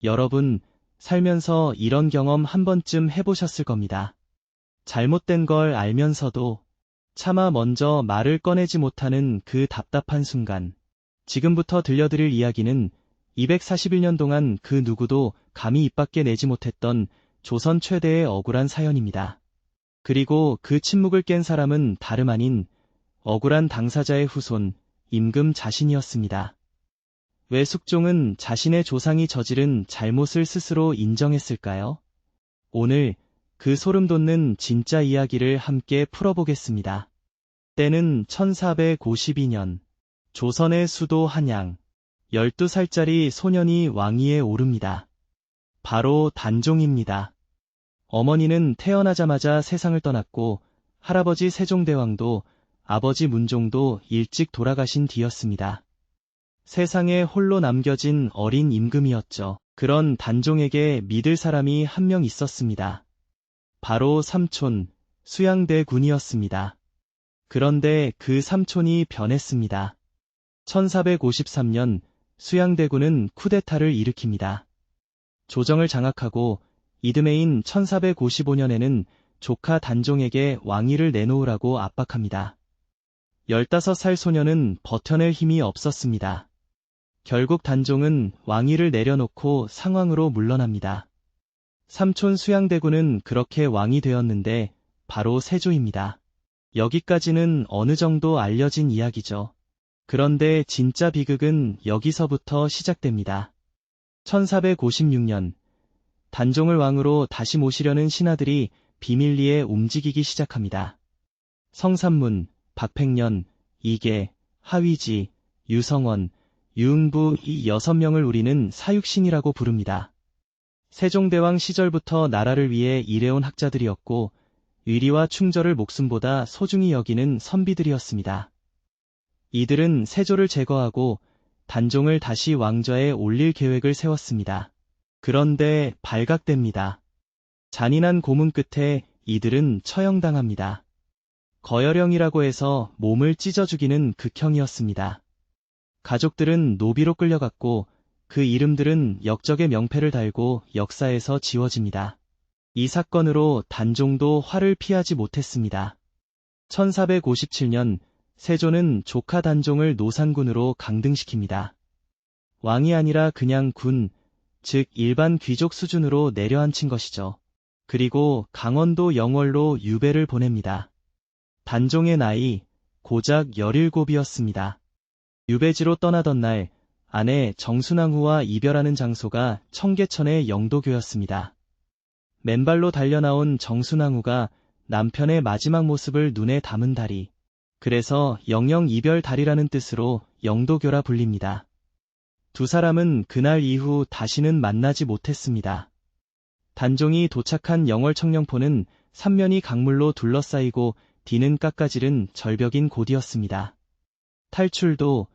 여러분, 살면서 이런 경험 한 번쯤 해보셨을 겁니다. 잘못된 걸 알면서도 차마 먼저 말을 꺼내지 못하는 그 답답한 순간. 지금부터 들려드릴 이야기는 241년 동안 그 누구도 감히 입 밖에 내지 못했던 조선 최대의 억울한 사연입니다. 그리고 그 침묵을 깬 사람은 다름 아닌 억울한 당사자의 후손, 임금 자신이었습니다. 왜 숙종은 자신의 조상이 저지른 잘못을 스스로 인정했을까요? 오늘 그 소름 돋는 진짜 이야기를 함께 풀어보겠습니다. 때는 1452년, 조선의 수도 한양, 12살짜리 소년이 왕위에 오릅니다. 바로 단종입니다. 어머니는 태어나자마자 세상을 떠났고 할아버지 세종대왕도 아버지 문종도 일찍 돌아가신 뒤였습니다. 세상에 홀로 남겨진 어린 임금이었죠. 그런 단종에게 믿을 사람이 한 명 있었습니다. 바로 삼촌, 수양대군이었습니다. 그런데 그 삼촌이 변했습니다. 1453년 수양대군은 쿠데타를 일으킵니다. 조정을 장악하고 이듬해인 1455년에는 조카 단종에게 왕위를 내놓으라고 압박합니다. 15살 소녀는 버텨낼 힘이 없었습니다. 결국 단종은 왕위를 내려놓고 상황으로 물러납니다. 삼촌 수양대군은 그렇게 왕이 되었는데 바로 세조입니다. 여기까지는 어느 정도 알려진 이야기죠. 그런데 진짜 비극은 여기서부터 시작됩니다. 1456년, 단종을 왕으로 다시 모시려는 신하들이 비밀리에 움직이기 시작합니다. 성삼문, 박팽년, 이계, 하위지, 유성원, 유응부 이 6명을 우리는 사육신이라고 부릅니다. 세종대왕 시절부터 나라를 위해 일해온 학자들이었고 의리와 충절을 목숨보다 소중히 여기는 선비들이었습니다. 이들은 세조를 제거하고 단종을 다시 왕좌에 올릴 계획을 세웠습니다. 그런데 발각됩니다. 잔인한 고문 끝에 이들은 처형당합니다. 거열형이라고 해서 몸을 찢어 죽이는 극형이었습니다. 가족들은 노비로 끌려갔고 그 이름들은 역적의 명패를 달고 역사에서 지워집니다. 이 사건으로 단종도 화를 피하지 못했습니다. 1457년 세조는 조카 단종을 노산군으로 강등시킵니다. 왕이 아니라 그냥 군, 즉 일반 귀족 수준으로 내려앉힌 것이죠. 그리고 강원도 영월로 유배를 보냅니다. 단종의 나이 고작 17이었습니다. 유배지로 떠나던 날 아내 정순왕후와 이별하는 장소가 청계천의 영도교였습니다. 맨발로 달려나온 정순왕후가 남편의 마지막 모습을 눈에 담은 다리, 그래서 영영 이별 다리라는 뜻으로 영도교라 불립니다. 두 사람은 그날 이후 다시는 만나지 못했습니다. 단종이 도착한 영월 청령포는 삼면이 강물로 둘러싸이고 뒤는 깎아지른 절벽인 곳이었습니다. 탈출도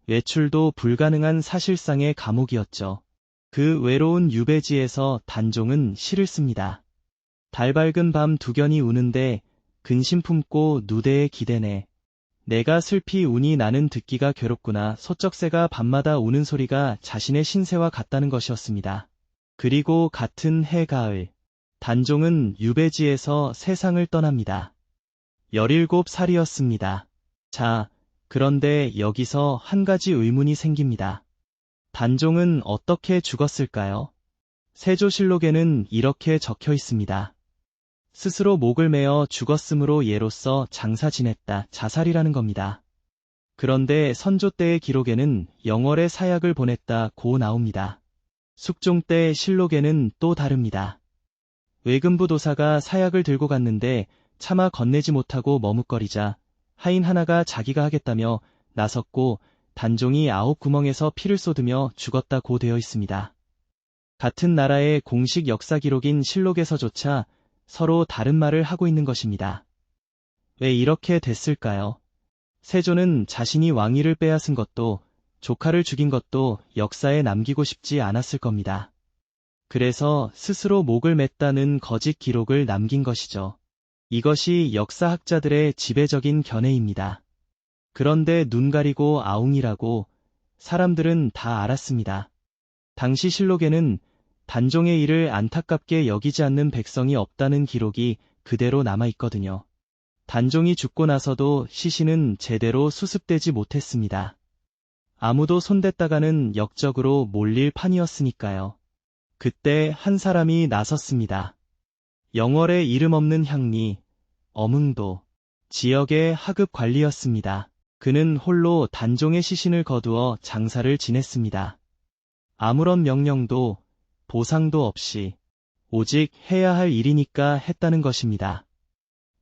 외출도 불가능한 사실상의 감옥이었죠. 그 외로운 유배지에서 단종은 시를 씁니다. 달 밝은 밤 두견이 우는데 근심 품고 누대에 기대네. 내가 슬피 우니 나는 듣기가 괴롭구나. 소쩍새가 밤마다 우는 소리가 자신의 신세와 같다는 것이었습니다. 그리고 같은 해 가을, 단종은 유배지에서 세상을 떠납니다. 17살이었습니다. 자, 그런데 여기서 한 가지 의문이 생깁니다. 단종은 어떻게 죽었을까요? 세조실록에는 이렇게 적혀 있습니다. 스스로 목을 메어 죽었으므로 예로써 장사 지냈다. 자살이라는 겁니다. 그런데 선조 때의 기록에는 영월에 사약을 보냈다고 나옵니다. 숙종 때 실록에는 또 다릅니다. 외금부 도사가 사약을 들고 갔는데 차마 건네지 못하고 머뭇거리자 하인 하나가 자기가 하겠다며 나섰고 단종이 9구멍에서 피를 쏟으며 죽었다고 되어 있습니다. 같은 나라의 공식 역사 기록인 실록에서조차 서로 다른 말을 하고 있는 것입니다. 왜 이렇게 됐을까요? 세조는 자신이 왕위를 빼앗은 것도 조카를 죽인 것도 역사에 남기고 싶지 않았을 겁니다. 그래서 스스로 목을 맸다는 거짓 기록을 남긴 것이죠. 이것이 역사학자들의 지배적인 견해입니다. 그런데 눈 가리고 아웅이라고 사람들은 다 알았습니다. 당시 실록에는 단종의 일을 안타깝게 여기지 않는 백성이 없다는 기록이 그대로 남아 있거든요. 단종이 죽고 나서도 시신은 제대로 수습되지 못했습니다. 아무도 손댔다가는 역적으로 몰릴 판이었으니까요. 그때 한 사람이 나섰습니다. 영월의 이름 없는 향리, 엄흥도 지역의 하급 관리였습니다. 그는 홀로 단종의 시신을 거두어 장사를 지냈습니다. 아무런 명령도 보상도 없이 오직 해야 할 일이니까 했다는 것입니다.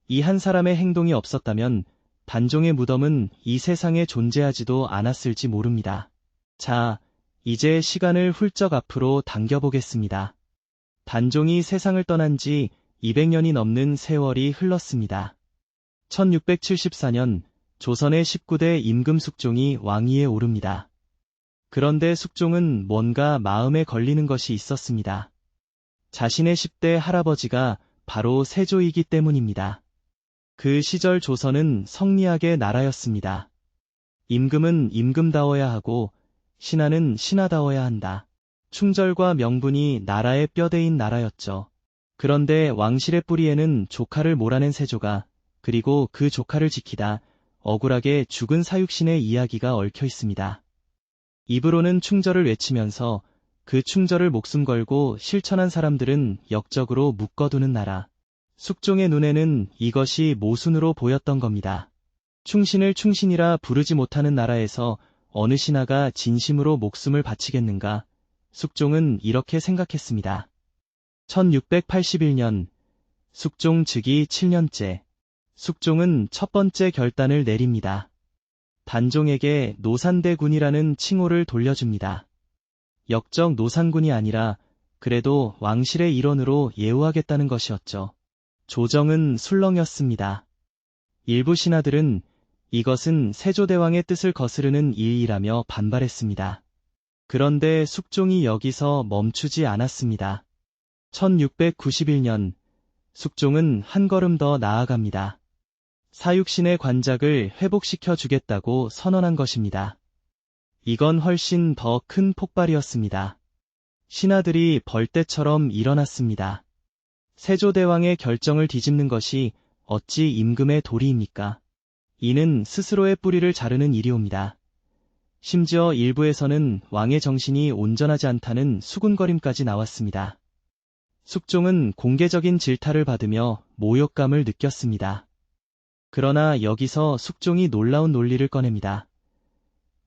이 한 사람의 행동이 없었다면 단종의 무덤은 이 세상에 존재하지도 않았을지 모릅니다. 자, 이제 시간을 훌쩍 앞으로 당겨보겠습니다. 단종이 세상을 떠난 지 200년이 넘는 세월이 흘렀습니다. 1674년 조선의 19대 임금 숙종이 왕위에 오릅니다. 그런데 숙종은 뭔가 마음에 걸리는 것이 있었습니다. 자신의 10대 할아버지가 바로 세조이기 때문입니다. 그 시절 조선은 성리학의 나라였습니다. 임금은 임금다워야 하고 신하는 신하다워야 한다. 충절과 명분이 나라의 뼈대인 나라였죠. 그런데 왕실의 뿌리에는 조카를 몰아낸 세조가 그리고 그 조카를 지키다 억울하게 죽은 사육신의 이야기가 얽혀 있습니다. 입으로는 충절을 외치면서 그 충절을 목숨 걸고 실천한 사람들은 역적으로 묶어두는 나라. 숙종의 눈에는 이것이 모순으로 보였던 겁니다. 충신을 충신이라 부르지 못하는 나라에서 어느 신하가 진심으로 목숨을 바치겠는가? 숙종은 이렇게 생각했습니다. 1681년 숙종 즉위 7년째 숙종은 첫 번째 결단을 내립니다. 단종에게 노산대군이라는 칭호를 돌려줍니다. 역적 노산군이 아니라 그래도 왕실의 일원으로 예우하겠다는 것이었죠. 조정은 술렁였습니다. 일부 신하들은 이것은 세조대왕의 뜻을 거스르는 일이라며 반발했습니다. 그런데 숙종이 여기서 멈추지 않았습니다. 1691년 숙종은 한 걸음 더 나아갑니다. 사육신의 관작을 회복시켜 주겠다고 선언한 것입니다. 이건 훨씬 더 큰 폭발이었습니다. 신하들이 벌떼처럼 일어났습니다. 세조대왕의 결정을 뒤집는 것이 어찌 임금의 도리입니까? 이는 스스로의 뿌리를 자르는 일이옵니다. 심지어 일부에서는 왕의 정신이 온전하지 않다는 수군거림까지 나왔습니다. 숙종은 공개적인 질타를 받으며 모욕감을 느꼈습니다. 그러나 여기서 숙종이 놀라운 논리를 꺼냅니다.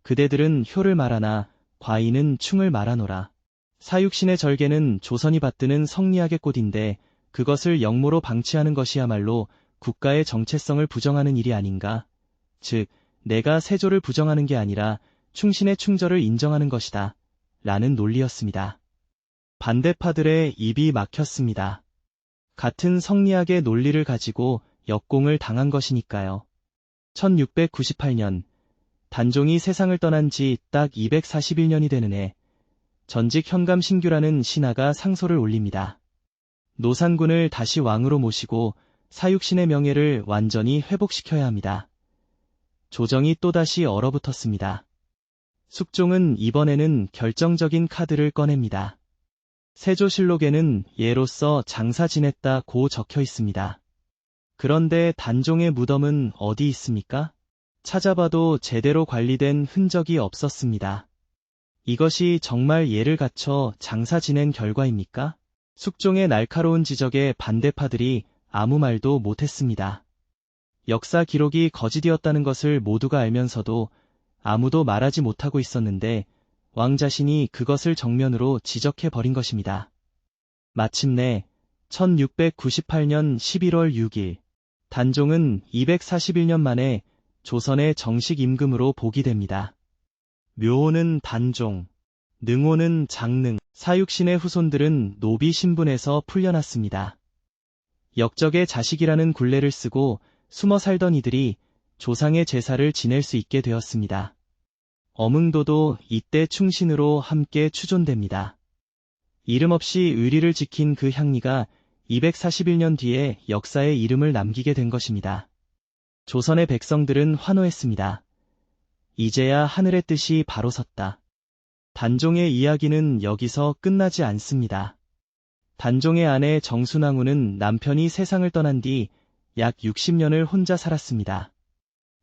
그대들은 효를 말하나 과인은 충을 말하노라. 사육신의 절개는 조선이 받드는 성리학의 꽃인데 그것을 역모로 방치하는 것이야말로 국가의 정체성을 부정하는 일이 아닌가? 즉, 내가 세조를 부정하는 게 아니라 충신의 충절을 인정하는 것이다. 라는 논리였습니다. 반대파들의 입이 막혔습니다. 같은 성리학의 논리를 가지고 역공을 당한 것이니까요. 1698년 단종이 세상을 떠난 지 딱 241년이 되는 해 전직 현감 신규라는 신하가 상소를 올립니다. 노산군을 다시 왕으로 모시고 사육신의 명예를 완전히 회복시켜야 합니다. 조정이 또다시 얼어붙었습니다. 숙종은 이번에는 결정적인 카드를 꺼냅니다. 세조실록에는 예로써 장사 지냈다고 적혀 있습니다. 그런데 단종의 무덤은 어디 있습니까? 찾아봐도 제대로 관리된 흔적이 없었습니다. 이것이 정말 예를 갖춰 장사 지낸 결과입니까? 숙종의 날카로운 지적에 반대파들이 아무 말도 못했습니다. 역사 기록이 거짓이었다는 것을 모두가 알면서도 아무도 말하지 못하고 있었는데 왕 자신이 그것을 정면으로 지적해버린 것입니다. 마침내 1698년 11월 6일 단종은 241년 만에 조선의 정식 임금으로 복위됩니다. 묘호는 단종, 능호는 장능, 사육신의 후손들은 노비 신분에서 풀려났습니다. 역적의 자식이라는 굴레를 쓰고 숨어 살던 이들이 조상의 제사를 지낼 수 있게 되었습니다. 엄흥도도 이때 충신으로 함께 추존됩니다. 이름 없이 의리를 지킨 그 향리가 241년 뒤에 역사에 이름을 남기게 된 것입니다. 조선의 백성들은 환호했습니다. 이제야 하늘의 뜻이 바로 섰다. 단종의 이야기는 여기서 끝나지 않습니다. 단종의 아내 정순왕후는 남편이 세상을 떠난 뒤 약 60년을 혼자 살았습니다.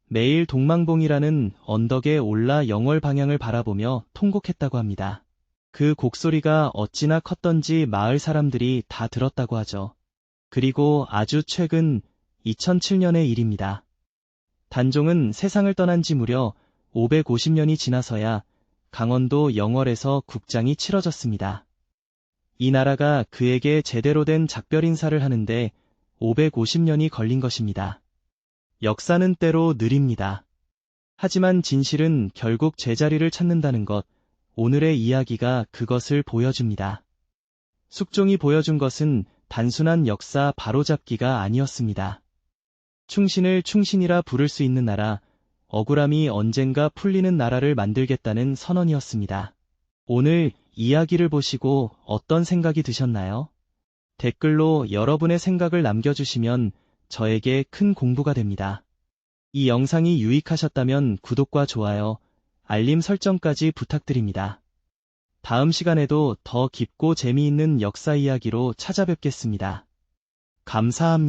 매일 동망봉이라는 언덕에 올라 영월 방향을 바라보며 통곡했다고 합니다. 그 곡소리가 어찌나 컸던지 마을 사람들이 다 들었다고 하죠. 그리고 아주 최근 2007년의 일입니다. 단종은 세상을 떠난 지 무려 550년이 지나서야 강원도 영월에서 국장이 치러졌습니다. 이 나라가 그에게 제대로 된 작별 인사를 하는데 550년이 걸린 것입니다. 역사는 때로 느립니다. 하지만 진실은 결국 제자리를 찾는다는 것, 오늘의 이야기가 그것을 보여줍니다. 숙종이 보여준 것은 단순한 역사 바로잡기가 아니었습니다. 충신을 충신이라 부를 수 있는 나라, 억울함이 언젠가 풀리는 나라를 만들겠다는 선언이었습니다. 오늘 이야기를 보시고 어떤 생각이 드셨나요? 댓글로 여러분의 생각을 남겨주시면 저에게 큰 공부가 됩니다. 이 영상이 유익하셨다면 구독과 좋아요, 알림 설정까지 부탁드립니다. 다음 시간에도 더 깊고 재미있는 역사 이야기로 찾아뵙겠습니다. 감사합니다.